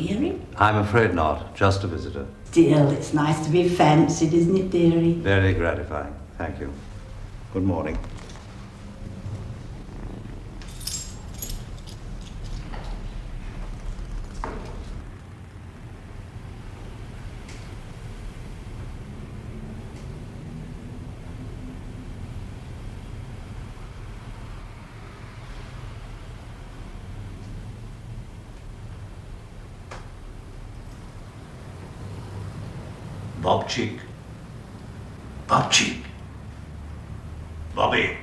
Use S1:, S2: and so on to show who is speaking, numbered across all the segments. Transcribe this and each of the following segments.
S1: dearie?
S2: I'm afraid not. Just a visitor.
S1: Still, it's nice to be fancied, isn't it, dearie?
S2: Very gratifying. Thank you. Good morning.
S3: Bob Cheek. Bob Cheek. Bobby.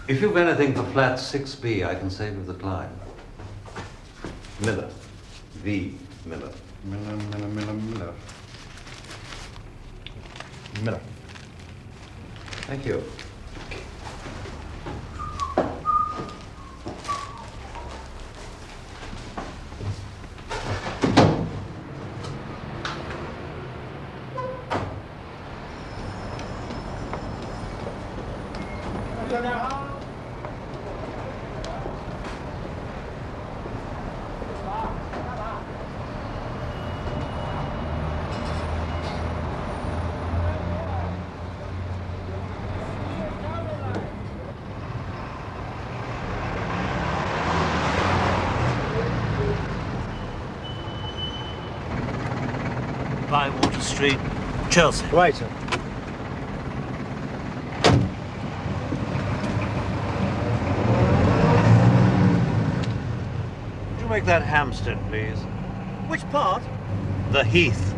S2: If you've anything for flat 6B, I can save you the climb. Miller. V. Miller.
S4: Miller. Miller.
S2: Thank you.
S3: Bywater Street, Chelsea.
S4: Right, sir.
S2: Would you make that Hampstead, please?
S3: Which part?
S2: The Heath.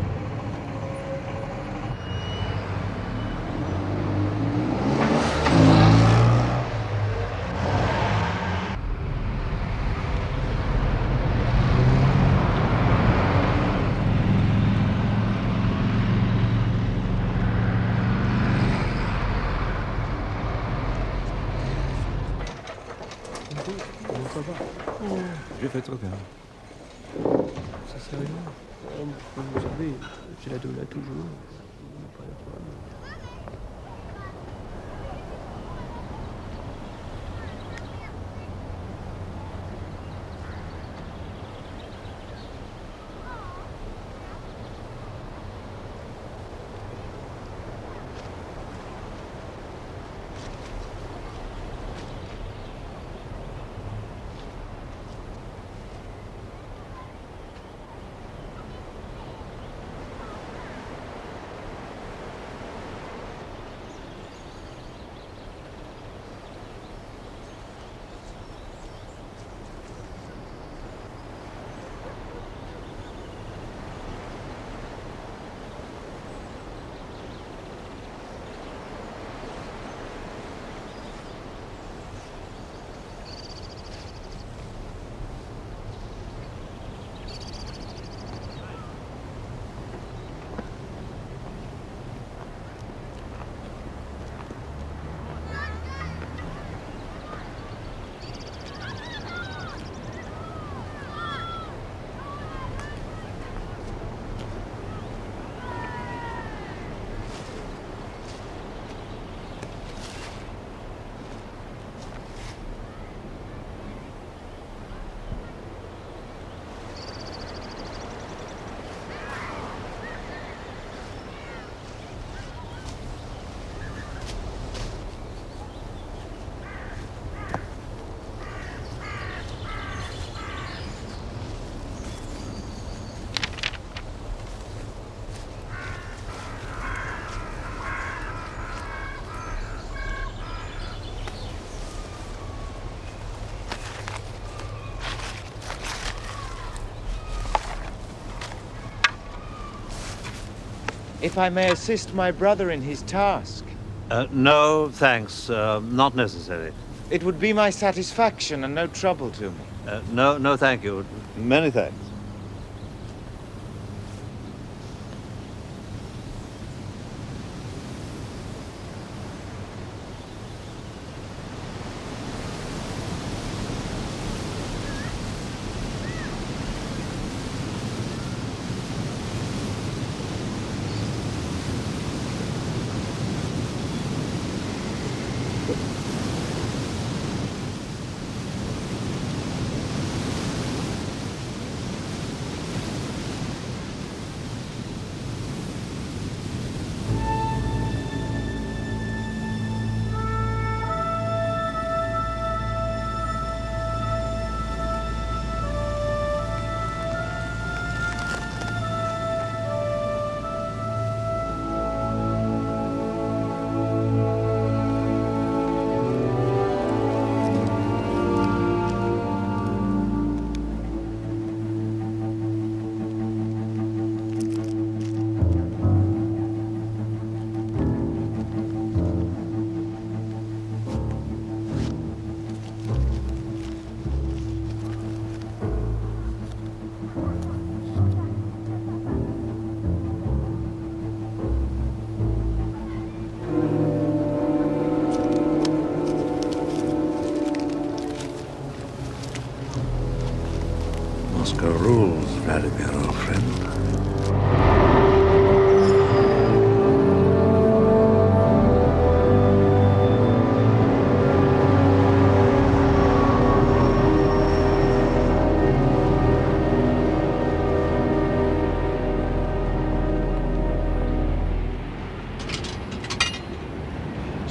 S5: J'ai fait trop bien. Ça c'est rien. Vous savez, j'ai la douleur toujours. Pas de problème.
S6: If I may assist my brother in his task.
S2: No, thanks. Not necessary.
S6: It would be my satisfaction and no trouble to me.
S2: No, thank you. Many thanks.
S3: Moscow rules, Vladimir, old friend.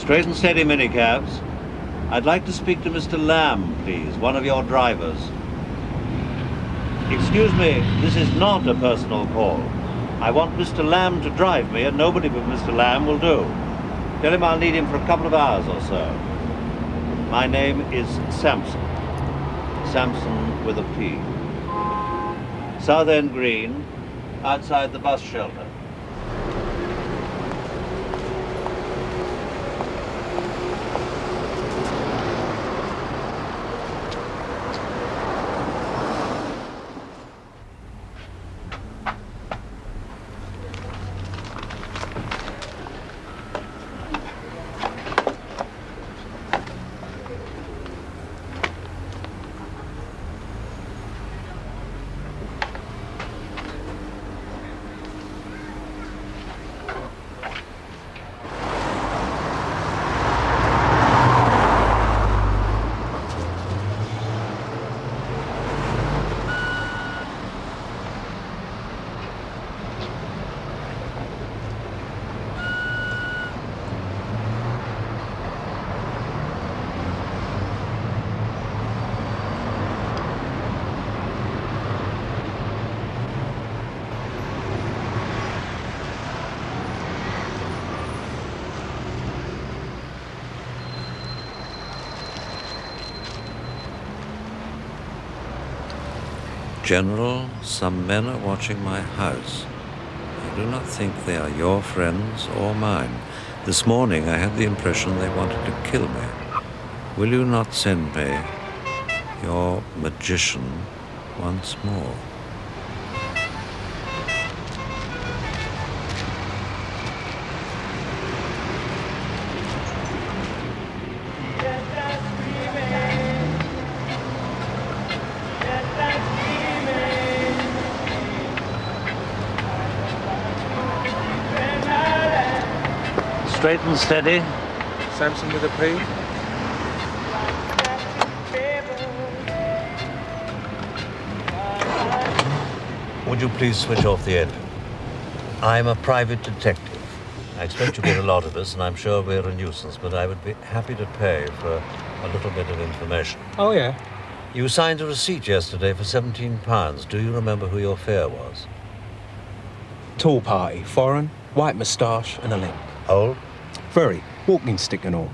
S2: Straight and steady, minicabs. I'd like to speak to Mr. Lamb, please, one of your drivers. Excuse me, this is not a personal call. I want Mr. Lamb to drive me, and nobody but Mr. Lamb will do. Tell him I'll need him for a couple of hours or so. My name is Sampson. Sampson with a P. Southend Green, outside the bus shelter.
S3: General, some men are watching my house. I do not think they are your friends or mine. This morning I had the impression they wanted to kill me. Will you not send me your magician once more?
S2: Straight and steady.
S5: Sampson with a P.
S2: Would you please switch off the engine? I'm a private detective. I expect you get a lot of us, and I'm sure we're a nuisance, but I would be happy to pay for a little bit of information.
S5: Oh, yeah.
S2: You signed a receipt yesterday for £17. Do you remember who your fare was?
S5: Tall party, foreign, white moustache and a limp.
S2: Old?
S5: Very. Walking stick and all.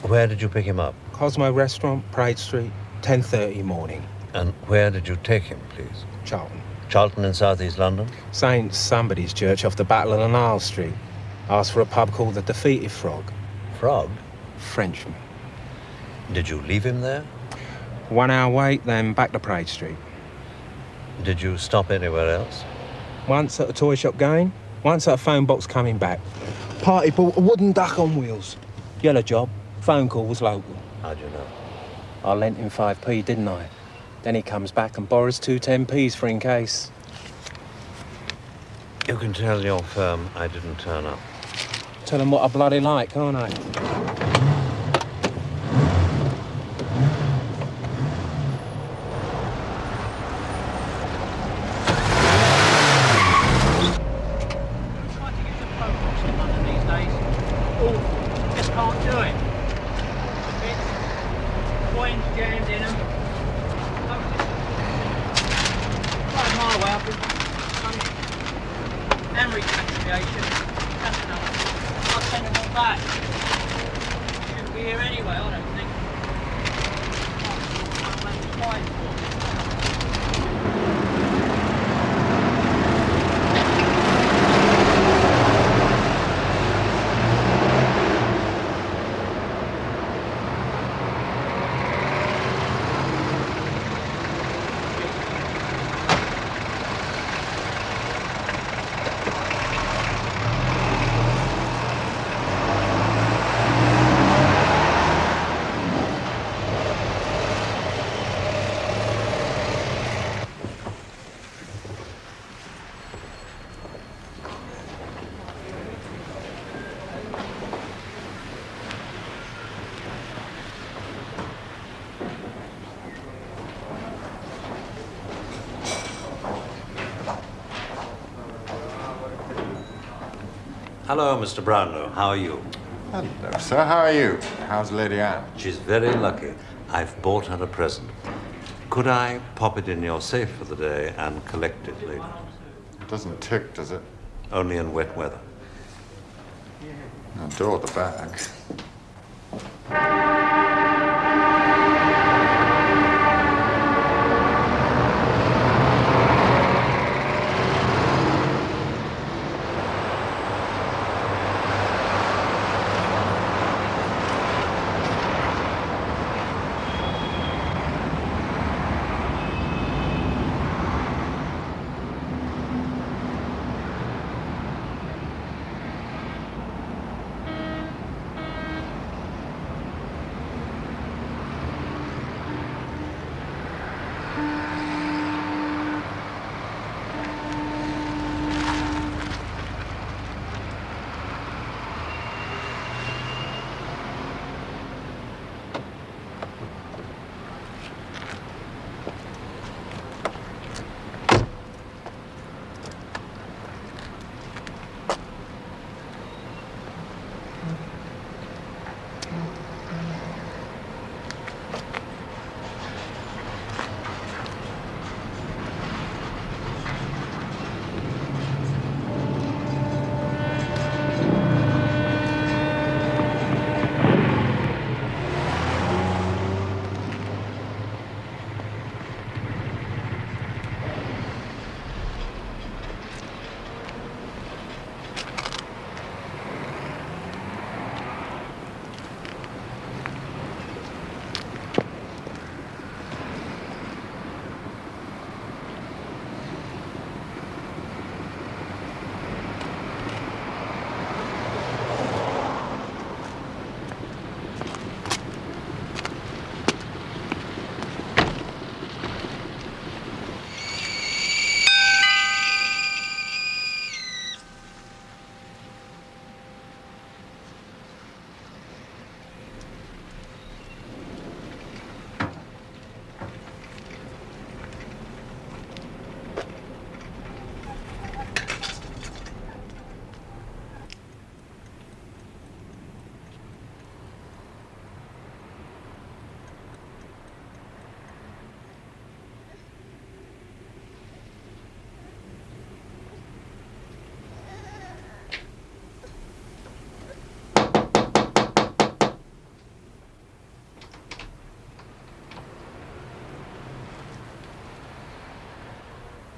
S2: Where did you pick him up?
S5: Cosmo Restaurant, Parade Street, 10:30 morning.
S2: And where did you take him, please?
S5: Charlton.
S2: Charlton in South East London?
S5: Saint somebody's church off the Battle of the Nile Street. Asked for a pub called the Defeated Frog.
S2: Frog?
S5: Frenchman.
S2: Did you leave him there?
S5: 1 hour wait, then back to Parade Street.
S2: Did you stop anywhere else?
S5: Once at a toy shop going, once at a phone box coming back. Party bought a wooden duck on wheels. Yellow job, phone call was local.
S2: How'd you know?
S5: I lent him 5p, didn't I? Then he comes back and borrows 2 10p's for in case.
S2: You can tell your firm I didn't turn up.
S5: Tell him what I bloody like, can't I?
S2: Hello, Mr. Brownlow. How are you?
S6: Hello, sir. How are you? How's Lady Anne?
S3: She's very lucky. I've bought her a present. Could I pop it in your safe for the day and collect it later?
S6: It doesn't tick, does it?
S3: Only in wet weather.
S6: Adore the bag.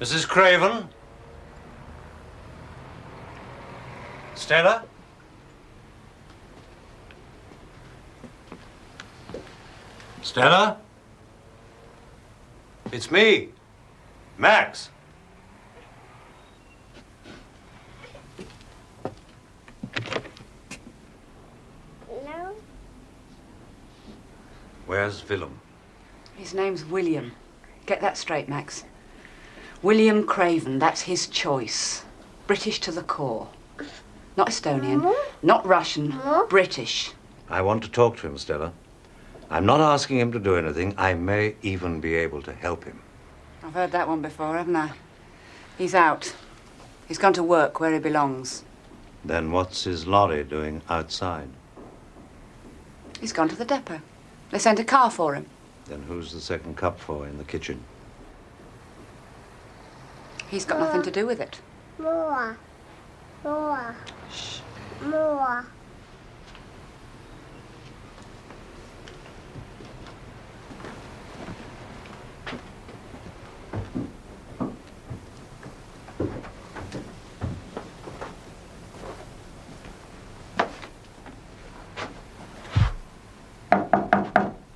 S2: Mrs. Craven? Stella? Stella? It's me, Max.
S7: No.
S3: Where's Willem?
S1: His name's William. Get that straight, Max. William Craven, that's his choice. British to the core. Not Estonian, not Russian, British.
S3: I want to talk to him, Stella. I'm not asking him to do anything. I may even be able to help him.
S1: I've heard that one before, haven't I? He's out. He's gone to work where he belongs.
S3: Then what's his lorry doing outside?
S1: He's gone to the depot. They sent a car for him.
S3: Then who's the second cup for in the kitchen?
S1: He's got nothing to do with it.
S7: More. More.
S1: Shh.
S7: More.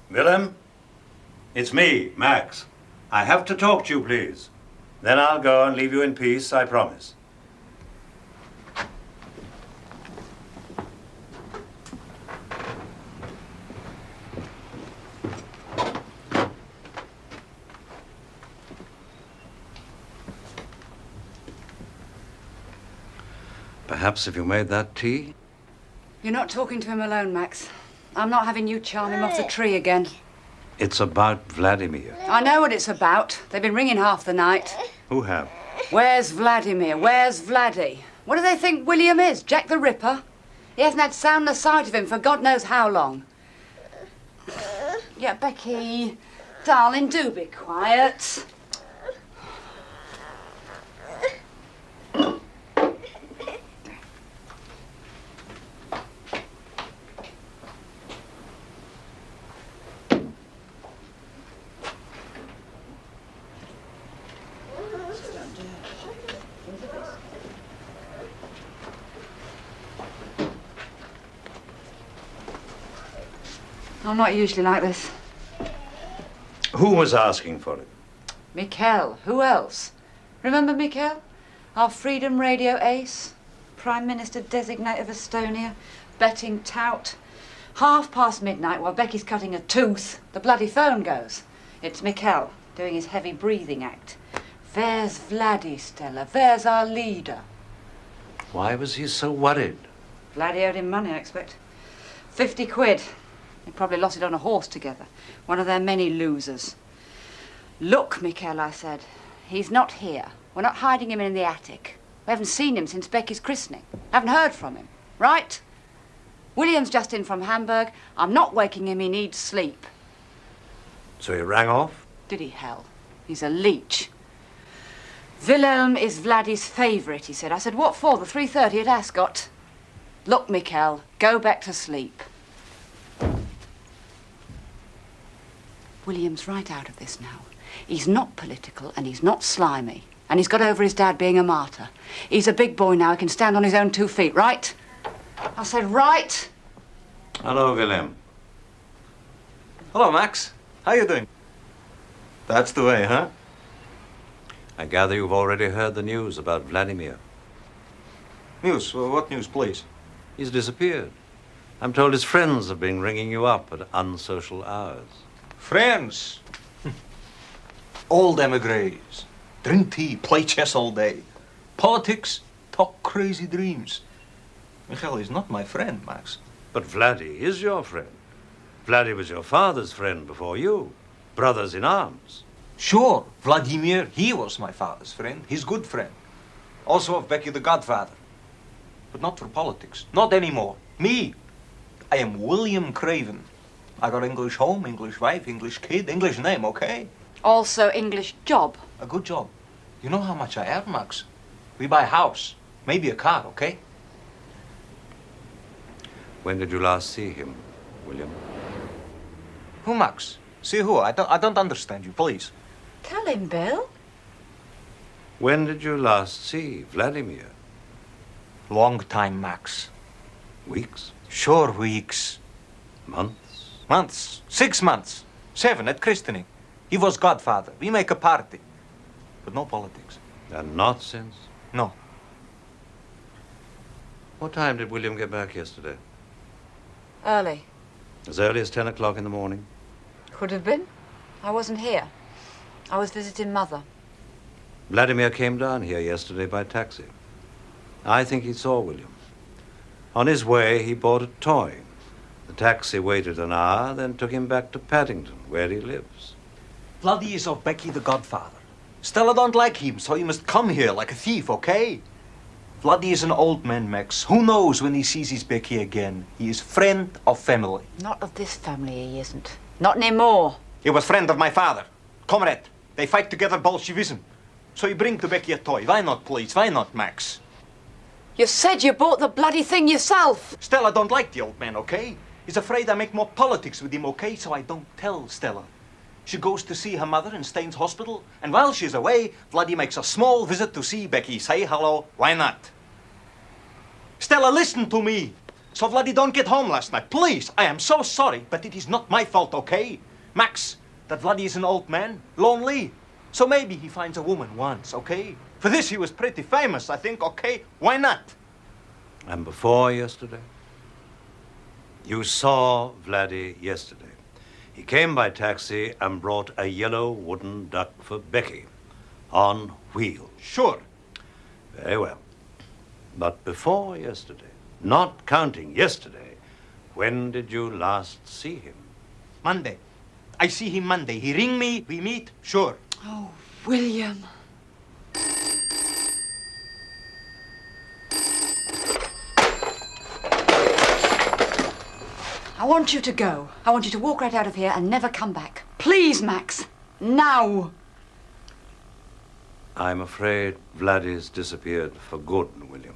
S2: Willem? It's me, Max. I have to talk to you, please. Then I'll go and leave you in peace, I promise.
S3: Perhaps if you made that tea?
S1: You're not talking to him alone, Max. I'm not having you charm him off the tree again.
S3: It's about Vladimir.
S1: I know what it's about. They've been ringing half the night.
S3: Who have?
S1: Where's Vladimir? Where's Vladdy? What do they think William is? Jack the Ripper? He hasn't had sound nor sight of him for God knows how long. Yeah, Becky, darling, do be quiet. I'm not usually like this.
S2: Who was asking for it?
S1: Mikel. Who else? Remember Mikel? Our Freedom Radio ace? Prime Minister designate of Estonia? Betting tout? midnight while Becky's cutting a tooth, the bloody phone goes. It's Mikel doing his heavy breathing act. Where's Vladdy, Stella? Where's our leader?
S2: Why was he so worried?
S1: Vladdy owed him money, I expect. 50 quid. They probably lost it on a horse together. One of their many losers. Look, Mikel, I said. He's not here. We're not hiding him in the attic. We haven't seen him since Becky's christening. Haven't heard from him. Right? William's just in from Hamburg. I'm not waking him. He needs sleep.
S2: So he rang off?
S1: Did he, hell? He's a leech. Wilhelm is Vladdy's favourite, he said. I said, what for? The 3:30 at Ascot. Look, Mikel, go back to sleep. William's right out of this now. He's not political and he's not slimy. And he's got over his dad being a martyr. He's a big boy now. He can stand on his own 2 feet, right? I said, right.
S2: Hello, Willem.
S5: Hello, Max. How you doing? That's the way, huh?
S3: I gather you've already heard the news about Vladimir.
S5: News? What news, please?
S3: He's disappeared. I'm told his friends have been ringing you up at unsocial hours.
S5: Friends. Old emigres. Drink tea, play chess all day. Politics, talk crazy dreams. Michael is not my friend, Max.
S3: But Vladdy is your friend. Vladdy was your father's friend before you. Brothers in arms.
S5: Sure, Vladimir, he was my father's friend. His good friend. Also of Becky the Godfather. But not for politics. Not anymore. Me. I am William Craven. I got English home, English wife, English kid, English name, okay?
S1: Also English job.
S5: A good job. You know how much I earn, Max? We buy a house, maybe a car, okay?
S3: When did you last see him, William?
S5: Who, Max? See who? I don't understand you, please.
S1: Tell him, Bill.
S3: When did you last see Vladimir?
S5: Long time, Max.
S3: Weeks?
S5: Sure, weeks.
S3: Months?
S5: Months. 6 months. 7 at christening. He was godfather. We make a party. But no politics.
S3: And not since?
S5: No.
S3: What time did William get back yesterday?
S1: Early.
S3: As early as 10 o'clock in the morning?
S1: Could have been. I wasn't here. I was visiting Mother.
S3: Vladimir came down here yesterday by taxi. I think he saw William. On his way, he bought a toy. The taxi waited an hour, then took him back to Paddington, where he lives.
S5: Vladdy is of Becky the Godfather. Stella don't like him, so he must come here like a thief, okay? Vladdy is an old man, Max. Who knows when he sees his Becky again? He is friend of family.
S1: Not of this family, he isn't. Not anymore.
S5: He was friend of my father. Comrade. They fight together Bolshevism. So he bring to Becky a toy. Why not, please? Why not, Max?
S1: You said you bought the bloody thing yourself.
S5: Stella don't like the old man, okay? He's afraid I make more politics with him, okay? So I don't tell Stella. She goes to see her mother in Staines Hospital, and while she's away, Vladdy makes a small visit to see Becky. Say hello. Why not? Stella, listen to me. So Vladdy don't get home last night. Please, I am so sorry, but it is not my fault, okay? Max, that Vladdy is an old man, lonely. So maybe he finds a woman once, okay? For this he was pretty famous, I think, okay? Why not?
S3: And before yesterday? You saw Vladdy yesterday. He came by taxi and brought a yellow wooden duck for Becky. On wheels.
S5: Sure.
S3: Very well. But before yesterday, not counting yesterday, when did you last see him?
S5: Monday. I see him Monday. He ring me, we meet, sure.
S1: Oh, William. I want you to go. I want you to walk right out of here and never come back. Please, Max. Now.
S3: I'm afraid Vladdy's disappeared for good, William.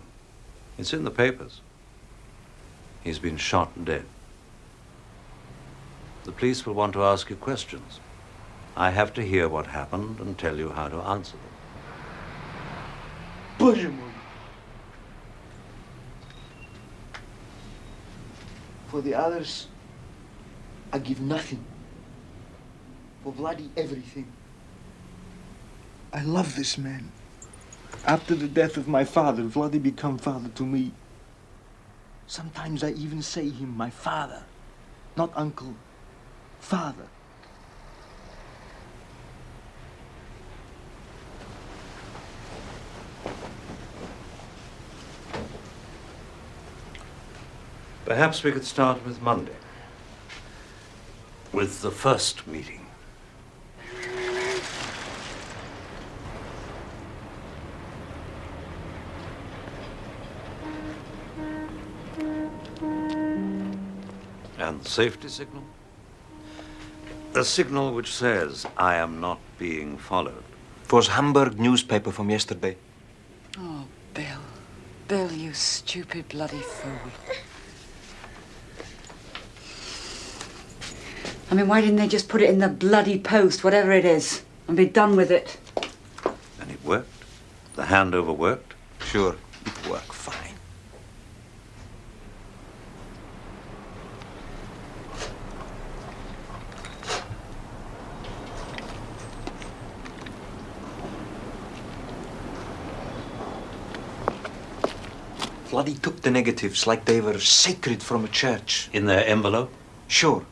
S3: It's in the papers. He's been shot dead. The police will want to ask you questions. I have to hear what happened and tell you how to answer them.
S5: Боже мой. For the others, I give nothing. For Vladdy, everything. I love this man. After the death of my father, Vladdy become father to me. Sometimes I even say him my father. Not uncle, father.
S3: Perhaps we could start with Monday, with the first meeting. And the safety signal? The signal which says, I am not being followed.
S5: It was Hamburg newspaper from yesterday.
S1: Oh, Bill. Bill, you stupid bloody fool. I mean, why didn't they just put it in the bloody post, whatever it is, and be done with it?
S3: And it worked. The handover worked.
S5: Sure, it worked fine. Vladdy took the negatives like they were sacred from a church.
S3: In their envelope?
S5: Sure.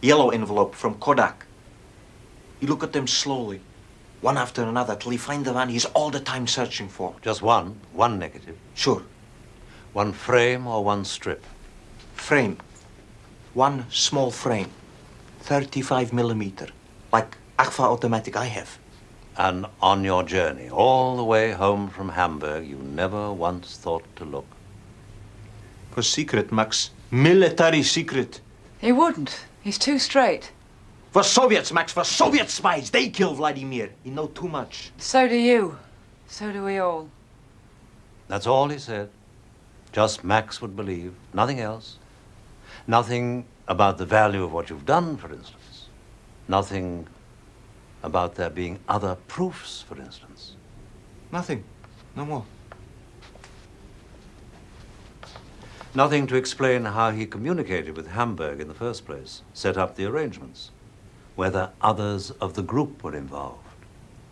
S5: Yellow envelope from Kodak. He look at them slowly, one after another, till he find the one he's all the time searching for.
S3: Just one negative.
S5: Sure.
S3: One frame or one strip?
S5: Frame. One small frame. 35 millimeter. Like Agfa automatic I have.
S3: And on your journey, all the way home from Hamburg, you never once thought to look?
S5: It was secret, Max. Military secret.
S1: He wouldn't. He's too straight.
S5: For Soviets, Max, for Soviet spies. They kill Vladimir. He know too much.
S1: So do you. So do we all.
S3: That's all he said. Just Max would believe, nothing else. Nothing about the value of what you've done, for instance. Nothing about there being other proofs, for instance.
S5: Nothing. No more.
S3: Nothing to explain how he communicated with Hamburg in the first place, set up the arrangements, whether others of the group were involved.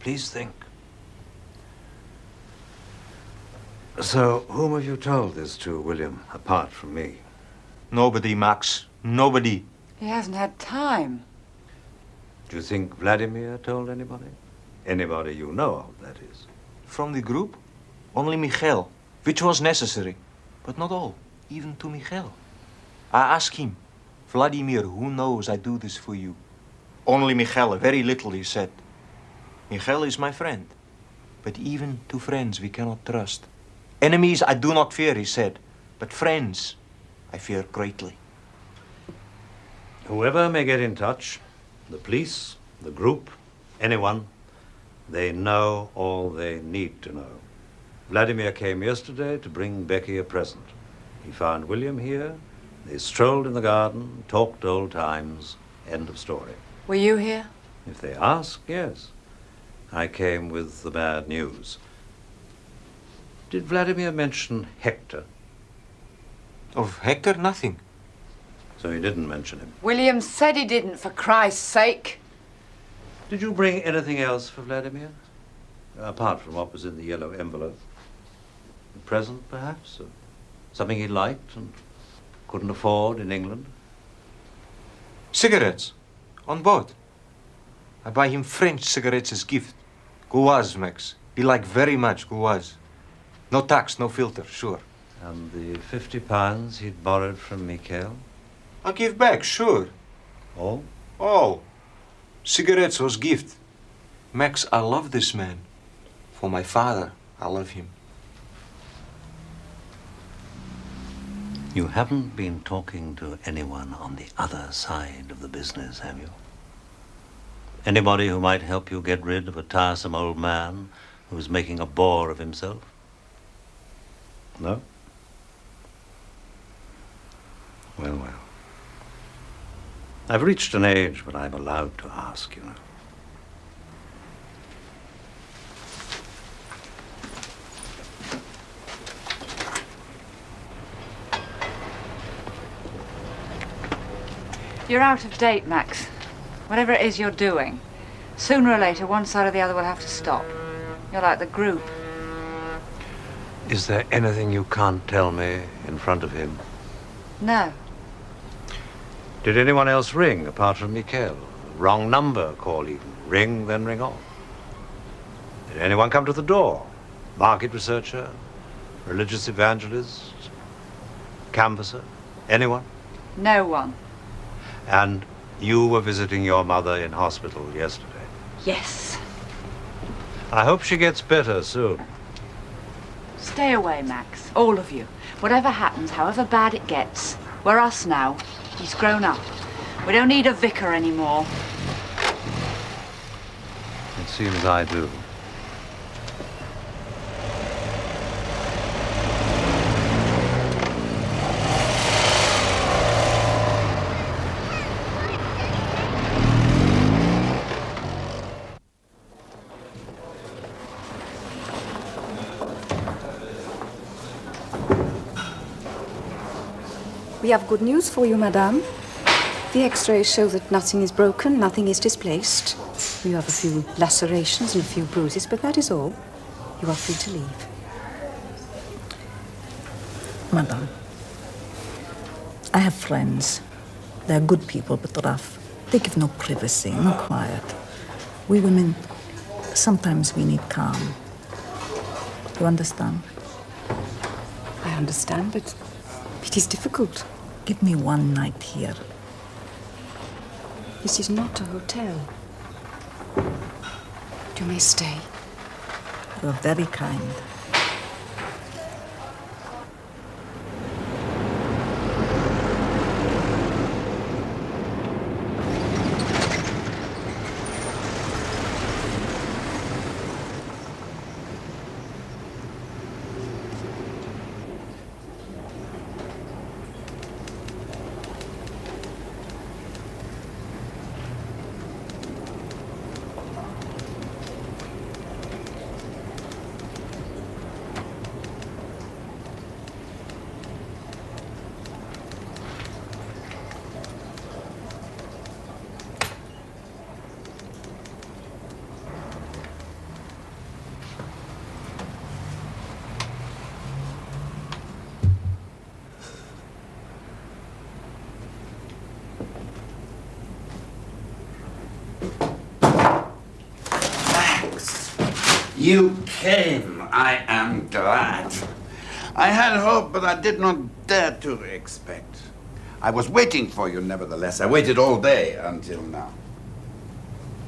S3: Please think. So, whom have you told this to, William, apart from me?
S5: Nobody, Max. Nobody.
S1: He hasn't had time.
S3: Do you think Vladimir told anybody? Anybody you know of, that is.
S5: From the group? Only Michael, which was necessary. But not all, even to Michael. I asked him, Vladimir, who knows I do this for you? Only Michael, very little, he said. Michael is my friend. But even to friends we cannot trust. Enemies I do not fear, he said. But friends I fear greatly.
S3: Whoever may get in touch, the police, the group, anyone, they know all they need to know. Vladimir came yesterday to bring Becky a present. He found William here. They strolled in the garden, talked old times. End of story.
S1: Were you here?
S3: If they ask, yes. I came with the bad news. Did Vladimir mention Hector?
S5: Of Hector, nothing.
S3: So he didn't mention him.
S1: William said he didn't, for Christ's sake.
S3: Did you bring anything else for Vladimir? Apart from what was in the yellow envelope? A present, perhaps? Or something he liked and couldn't afford in England?
S5: Cigarettes. On board. I buy him French cigarettes as gift. Gouaz, Max. He like very much Gouaz. No tax, no filter, sure.
S3: And the £50 he'd borrowed from Mikhail?
S5: I'll give back, sure.
S3: All?
S5: All. Cigarettes was gift. Max, I love this man. For my father, I love him.
S3: You haven't been talking to anyone on the other side of the business, have you? Anybody who might help you get rid of a tiresome old man who is making a bore of himself? No? Well, well. I've reached an age when I'm allowed to ask, you know.
S1: You're out of date, Max. Whatever it is you're doing, sooner or later, one side or the other will have to stop. You're like the group.
S3: Is there anything you can't tell me in front of him?
S1: No.
S3: Did anyone else ring apart from Mikhail? Wrong number call even. Ring, then ring off. Did anyone come to the door? Market researcher? Religious evangelist? Canvasser? Anyone?
S1: No one.
S3: And you were visiting your mother in hospital yesterday?
S1: Yes.
S3: I hope she gets better soon.
S1: Stay away, Max. All of you. Whatever happens, however bad it gets, we're us now. He's grown up. We don't need a vicar anymore.
S3: It seems I do.
S8: We have good news for you, madame. The x-rays show that nothing is broken, nothing is displaced. You have a few lacerations and a few bruises, but that is all. You are free to leave.
S9: Madame, I have friends. They're good people, but rough. They give no privacy, no quiet. We women, sometimes we need calm. You understand?
S8: I understand, but it is difficult.
S9: Give me one night here.
S8: This is not a hotel. You may stay.
S9: You are very kind.
S10: You came. I am glad. I had hoped, but I did not dare to expect. I was waiting for you, nevertheless. I waited all day until now.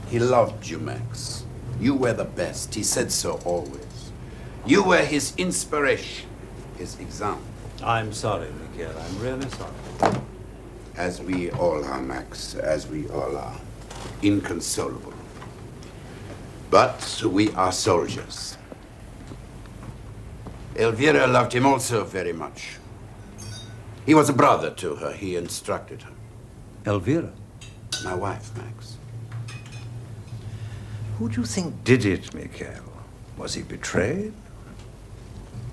S10: He loved you, Max. You were the best. He said so always. You were his inspiration, his example.
S3: I'm sorry, Mikhail. I'm really sorry.
S10: As we all are, Max. As we all are. Inconsolable. But we are soldiers. Elvira loved him also very much. He was a brother to her. He instructed her.
S3: Elvira?
S10: My wife, Max.
S3: Who do you think did it, Mikhail? Was he betrayed?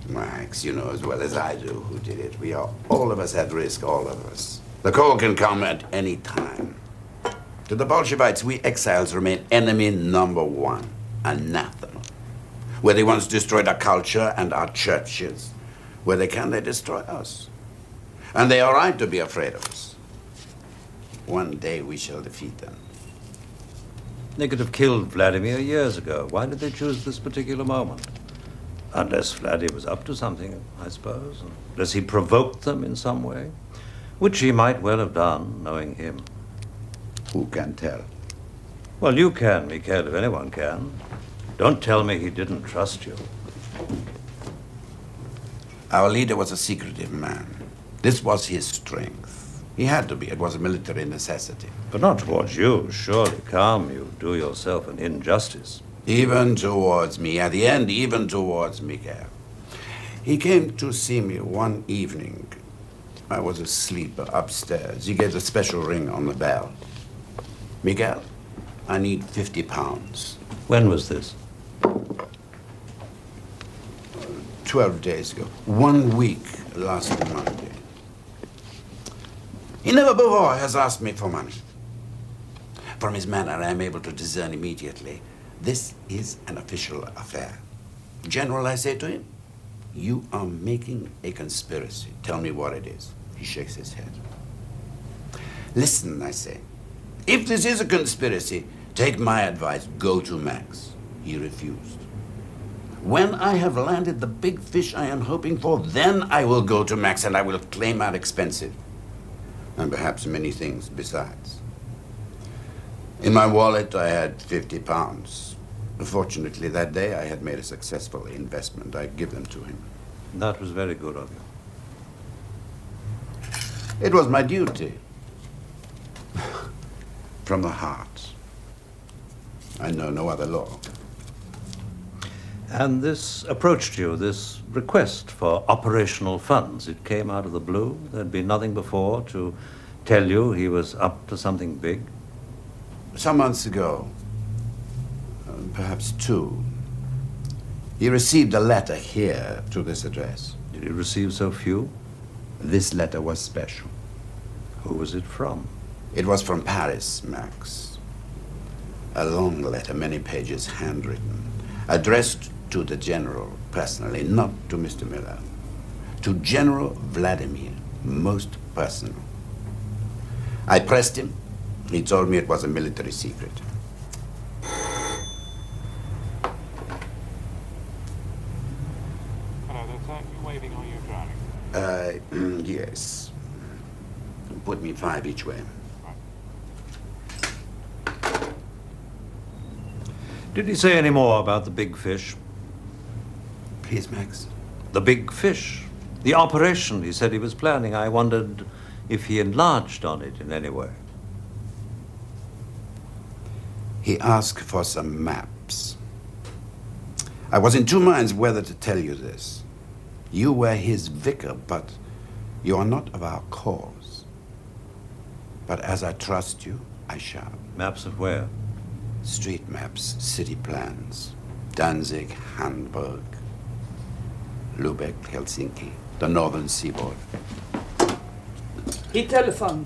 S10: Max, you know as well as I do who did it. We are all of us at risk, all of us. The call can come at any time. To the Bolsheviks, we exiles remain enemy number one, anathema. Where they once destroyed our culture and our churches, where they can, they destroy us. And they are right to be afraid of us. One day we shall defeat them.
S3: They could have killed Vladimir years ago. Why did they choose this particular moment? Unless Vladimir was up to something, I suppose. Unless he provoked them in some way. Which he might well have done, knowing him.
S10: Who can tell?
S3: Well, you can, Mikhail, if anyone can. Don't tell me he didn't trust you.
S10: Our leader was a secretive man. This was his strength. He had to be. It was a military necessity.
S3: But not towards you, surely. Come, you do yourself an injustice.
S10: Even towards me. At the end, even towards Miguel. He came to see me one evening. I was asleep upstairs. He gave a special ring on the bell. Miguel, I need 50 pounds.
S3: When was this?
S10: 12 days ago. 1 week last Monday. He never before has asked me for money. From his manner, I am able to discern immediately. This is an official affair. General, I say to him, you are making a conspiracy. Tell me what it is. He shakes his head. Listen, I say. If this is a conspiracy, take my advice. Go to Max. He refused. When I have landed the big fish I am hoping for, then I will go to Max and I will claim out expensive. And perhaps many things besides. In my wallet, I had 50 pounds. Fortunately, that day I had made a successful investment. I give them to him.
S3: That was very good of you.
S10: It was my duty. From the heart. I know no other law.
S3: And this approached you, this request for operational funds, it came out of the blue? There'd been nothing before to tell you he was up to something big?
S10: Some months ago, perhaps 2, he received a letter here to this address.
S3: Did he receive so few?
S10: This letter was special.
S3: Who was it from?
S10: It was from Paris, Max. A long letter, many pages, handwritten, addressed to the general personally, not to Mr. Miller. To General Vladimir, most personal. I pressed him. He told me it was a military secret.
S4: Hello, that's you waving or you driving?
S10: Yes. Put me 5 each way.
S3: Did he say any more about the big fish?
S10: Please, Max.
S3: The big fish. The operation he said he was planning. I wondered if he enlarged on it in any way.
S10: He asked for some maps. I was in 2 minds whether to tell you this. You were his vicar, but you are not of our cause. But as I trust you, I shall.
S3: Maps of where?
S10: Street maps, city plans. Danzig, Hamburg, Lubeck, Helsinki, the northern seaboard.
S11: He telephoned.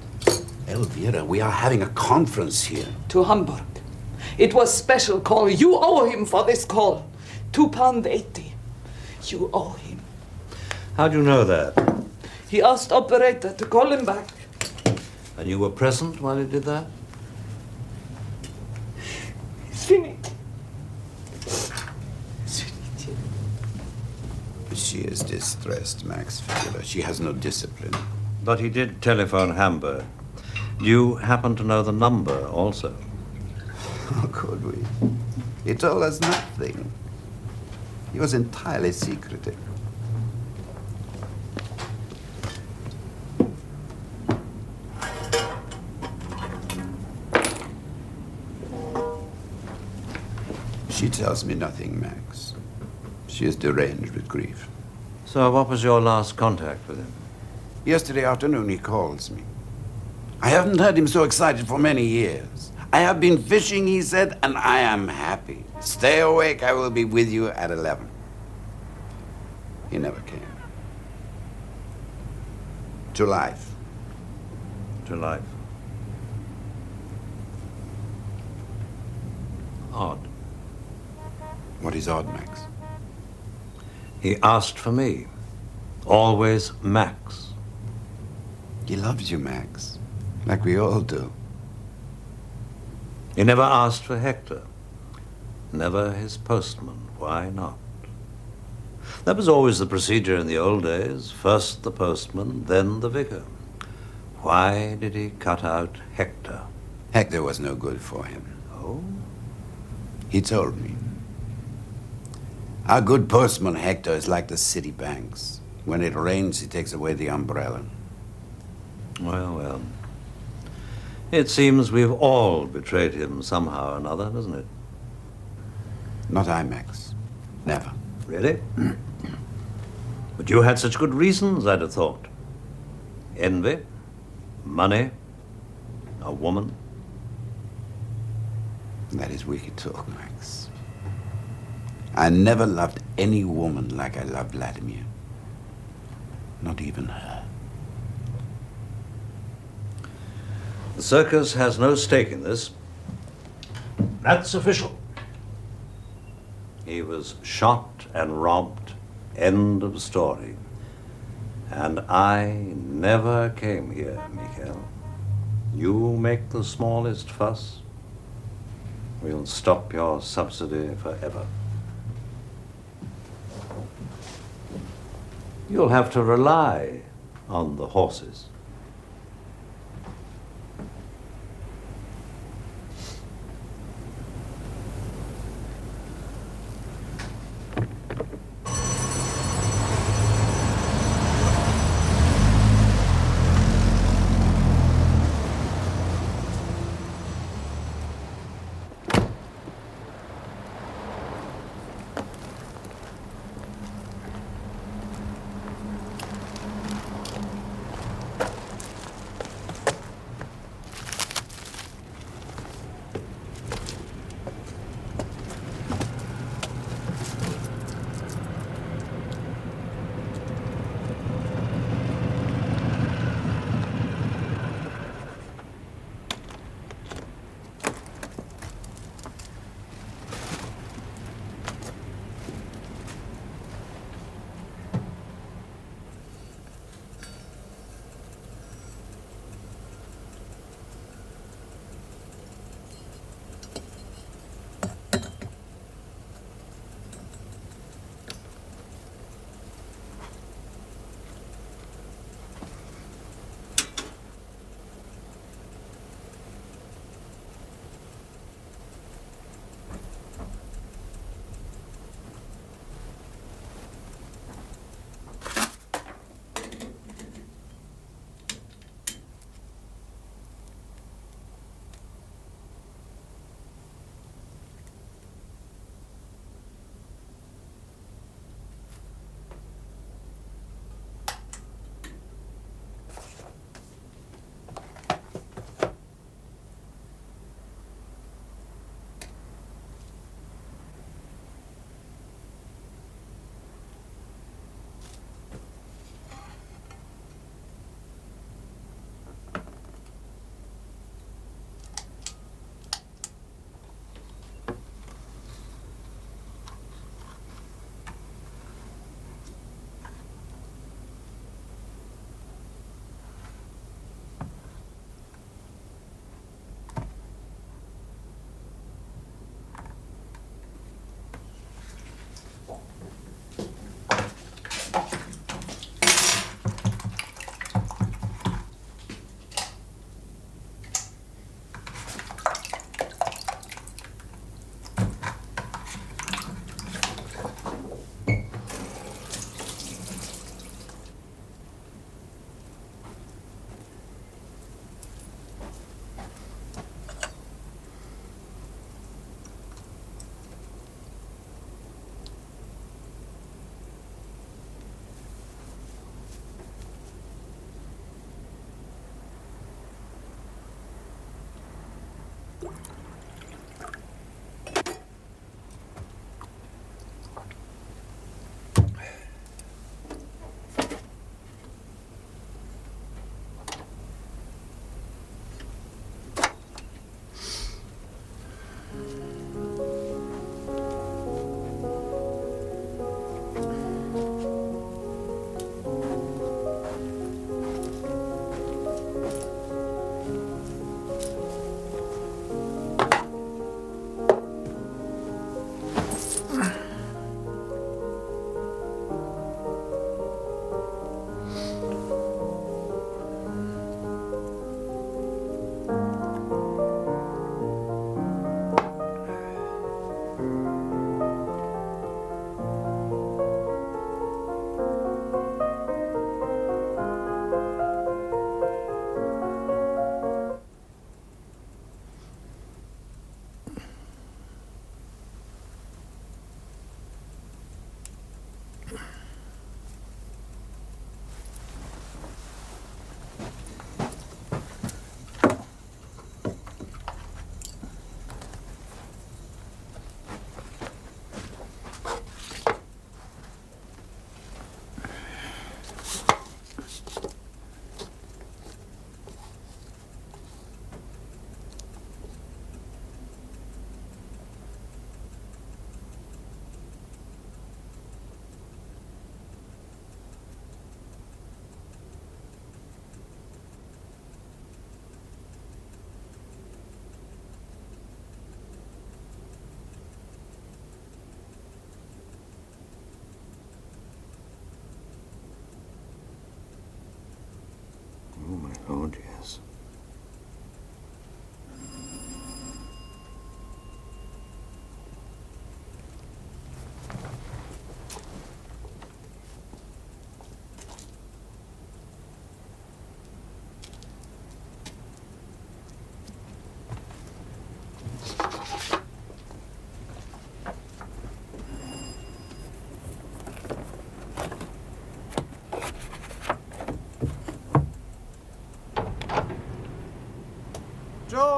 S10: Elvira, we are having a conference here.
S11: To Hamburg. It was special call. You owe him for this call. £2.80. You owe him.
S3: How do you know that?
S11: He asked operator to call him back.
S3: And you were present while he did that?
S11: Finished.
S10: She is distressed, Max Fowler. She has no discipline.
S3: But he did telephone Hamburg. Do you happen to know the number also?
S10: How could we? He told us nothing. He was entirely secretive. She tells me nothing, Max. She is deranged with grief.
S3: So what was your last contact with him?
S10: Yesterday afternoon he calls me. I haven't heard him so excited for many years. I have been fishing, he said, and I am happy. Stay awake, I will be with you at 11. He never came. To life.
S3: To life. Odd.
S10: What is odd, Max?
S3: He asked for me. Always Max.
S10: He loves you, Max. Like we all do.
S3: He never asked for Hector. Never his postman. Why not? That was always the procedure in the old days. First the postman, then the vicar. Why did he cut out Hector?
S10: Hector was no good for him.
S3: Oh?
S10: He told me. Our good postman Hector is like the city banks. When it rains, he takes away the umbrella.
S3: Well, well. It seems we've all betrayed him somehow or another, doesn't it?
S10: Not I, Max. Never.
S3: Really? But you had such good reasons, I'd have thought. Envy, money, a woman.
S10: That is wicked talk, Max. I never loved any woman like I loved Vladimir. Not even her.
S3: The circus has no stake in this. That's official. He was shot and robbed. End of story. And I never came here, Mikhail. You make the smallest fuss, we'll stop your subsidy forever. You'll have to rely on the horses.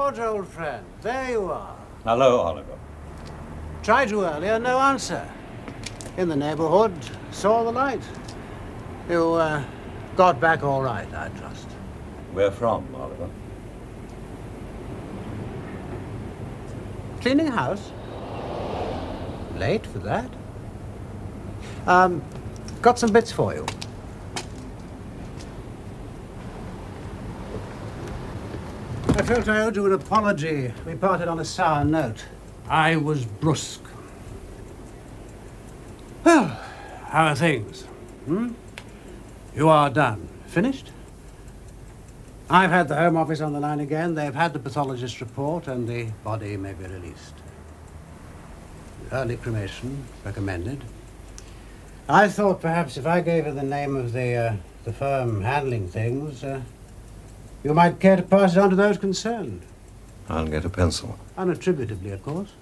S12: George, old friend, there you are.
S2: Hello, Oliver.
S12: Tried you earlier, no answer. In the neighborhood, saw the light. You got back all right, I trust.
S2: Where from, Oliver?
S12: Cleaning house? Late for that? Got some bits for you. I felt I owed you an apology. We parted on a sour note. I was brusque. Well, how are things? You are done. Finished? I've had the Home Office on the line again. They've had the pathologist's report and the body may be released. Early cremation recommended. I thought perhaps if I gave her the name of the firm handling things, you might care to pass it on to those concerned.
S3: I'll get a pencil.
S12: Unattributably, of course.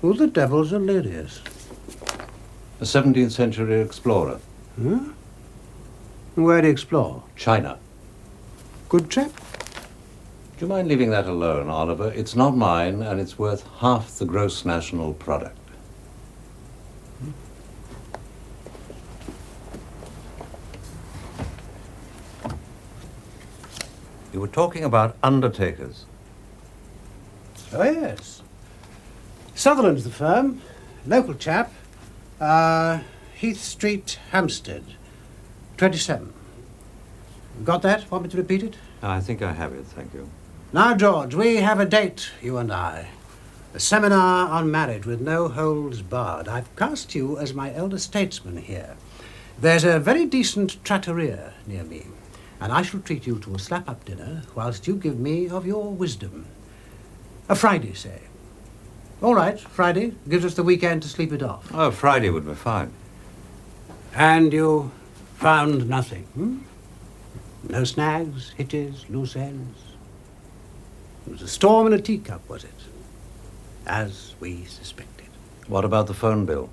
S12: Who the devil's Illyrius?
S2: A 17th century explorer.
S12: Huh? Where'd he explore?
S2: China.
S12: Good chap.
S2: Do you mind leaving that alone, Oliver? It's not mine, and it's worth half the gross national product.
S3: You were talking about undertakers.
S12: Oh, yes. Sutherland's the firm. Local chap. Heath Street, Hampstead. 27. Got that? Want me to repeat it?
S3: I think I have it, thank you.
S12: Now, George, we have a date, you and I. A seminar on marriage with no holds barred. I've cast you as my elder statesman here. There's a very decent trattoria near me, and I shall treat you to a slap-up dinner whilst you give me of your wisdom. A Friday, say. All right, Friday. Gives us the weekend to sleep it off.
S3: Oh, Friday would be fine.
S12: And you found nothing, No snags, hitches, loose ends. It was a storm in a teacup, was it? As we suspected.
S3: What about the phone bill?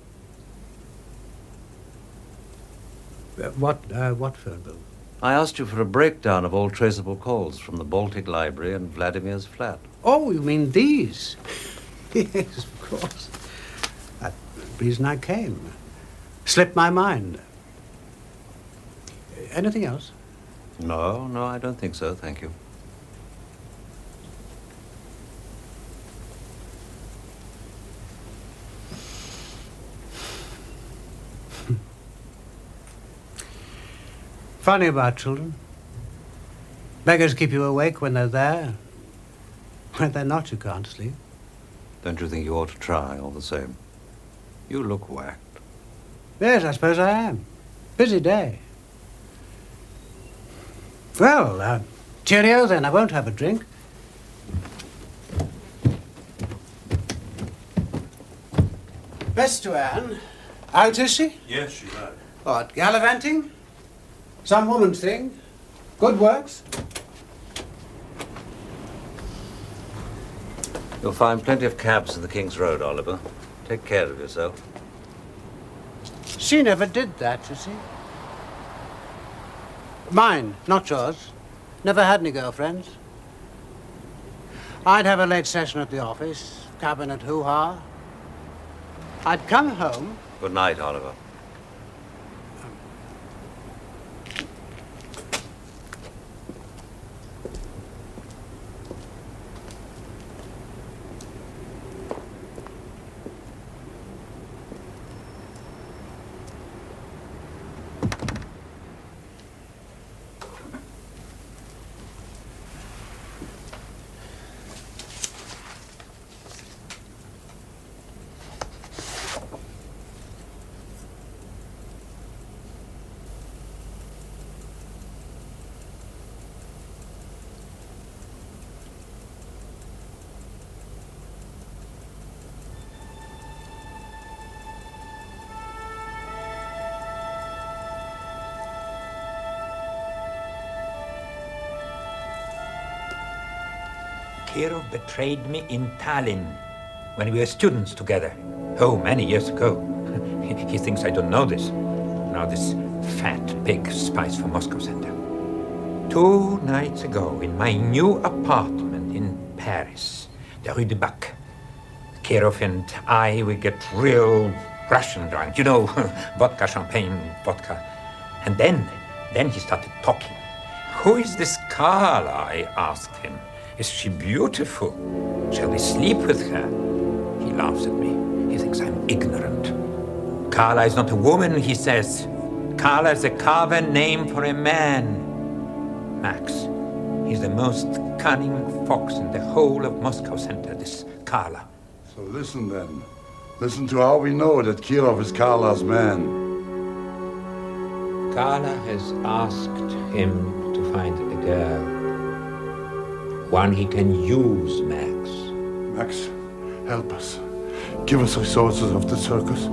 S12: What phone bill?
S3: I asked you for a breakdown of all traceable calls from the Baltic Library and Vladimir's flat.
S12: Oh, you mean these? Yes, of course. That's the reason I came. Slipped my mind. Anything else?
S3: No, I don't think so, thank you.
S12: Funny about children. Beggars keep you awake when they're there. When they're not, you can't sleep.
S3: Don't you think you ought to try, all the same? You look whacked.
S12: Yes, I suppose I am. Busy day. Well, cheerio then. I won't have a drink. Best to Anne. Out, is she?
S3: Yes, she's out.
S12: What, gallivanting? Some woman's thing? Good works?
S3: You'll find plenty of cabs in the King's Road, Oliver. Take care of yourself.
S12: She never did that, you see. Mine, not yours. Never had any girlfriends. I'd have a late session at the office, cabinet hoo-ha. I'd come home.
S3: Good night, Oliver.
S13: Kirov betrayed me in Tallinn when we were students together. Oh, many years ago. He thinks I don't know this. Now this fat pig spies for Moscow Center. 2 nights ago, in my new apartment in Paris, the Rue du Bac, Kirov and I, we get real Russian drunk. You know, vodka, champagne, vodka. And then he started talking. Who is this Carla? I asked him. Is she beautiful? Shall we sleep with her? He laughs at me. He thinks I'm ignorant. Carla is not a woman, he says. Carla is a carven name for a man. Max, he's the most cunning fox in the whole of Moscow Center, this Carla.
S14: So listen then. Listen to how we know that Kirov is Carla's man.
S13: Carla has asked him to find a girl. One he can use, Max.
S14: Max, help us. Give us resources of the circus.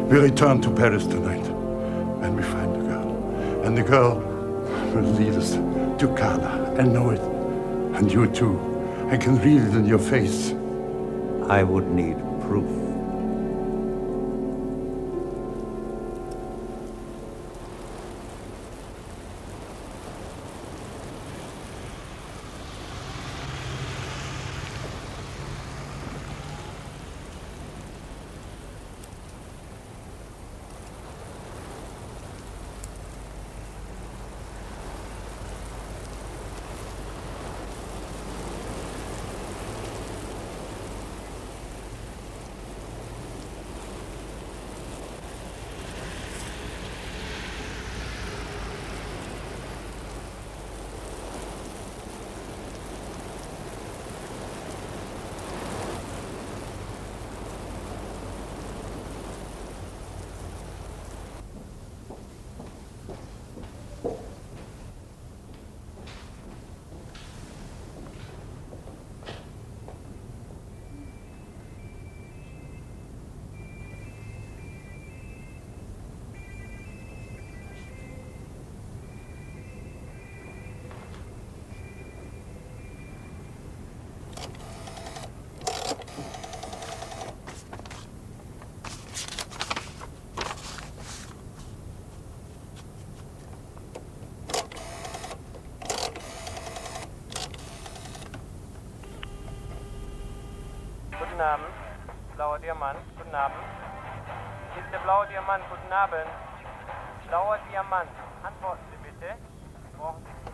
S14: We return to Paris tonight. And we find the girl. And the girl will lead us to Carla. I know it. And you too. I can read it in your face.
S3: I would need proof.
S15: Guten Abend. Blauer Diamant. Guten Abend. Hier ist der blaue Diamant. Guten Abend. Blauer Diamant. Antworten Sie bitte. Brauchen Sie